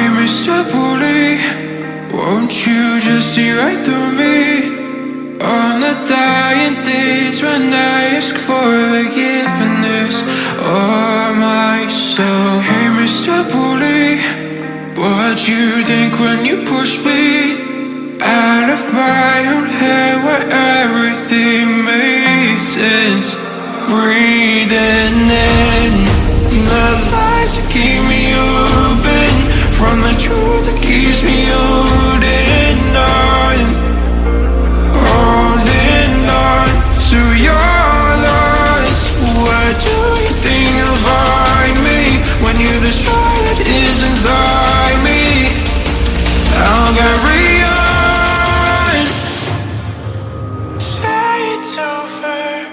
Hey, Mr. Bully, won't you just see right through me? On the dying days when I ask for forgiveness or myself. Hey, Mr. Bully, what you think when you push me out of my own head where everything made sense? Breathing in the lies that keep me open from the truth that keeps me holding on, holding on to your loss. What do you think of me when you destroy what is inside me? I'll carry on. Say it's over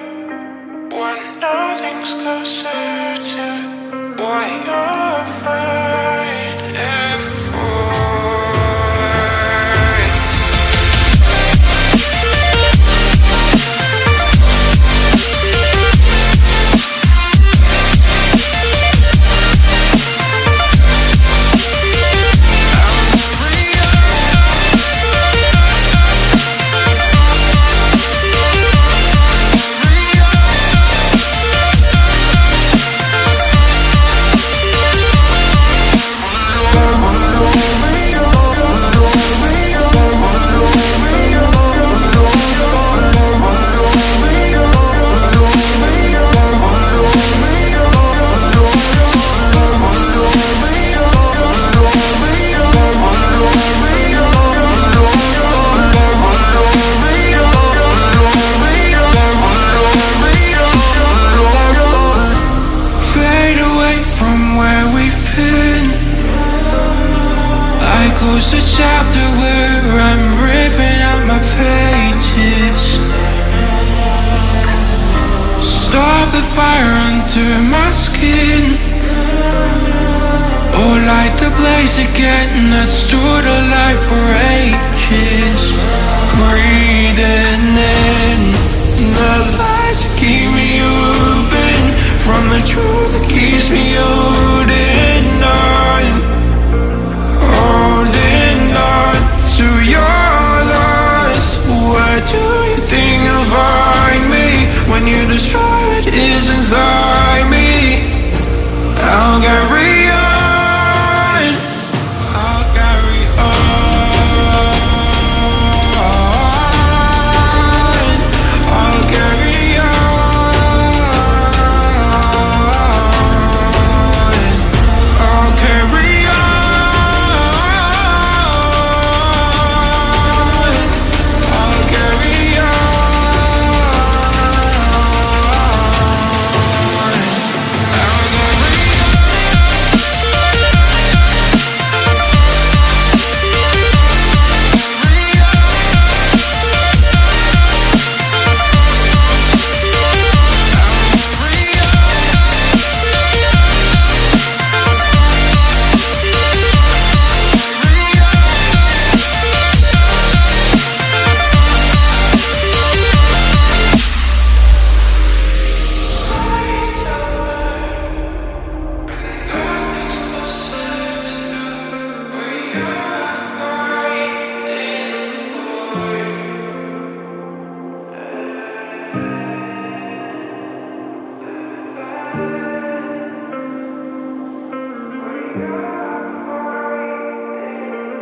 when nothing's closer to what you're afraid for. Close the chapter where I'm ripping out my pages. Stop the fire under my skin, or light the blaze again that stood alive for ages. Breathing in the lies that keep me open from the truth that keeps me open.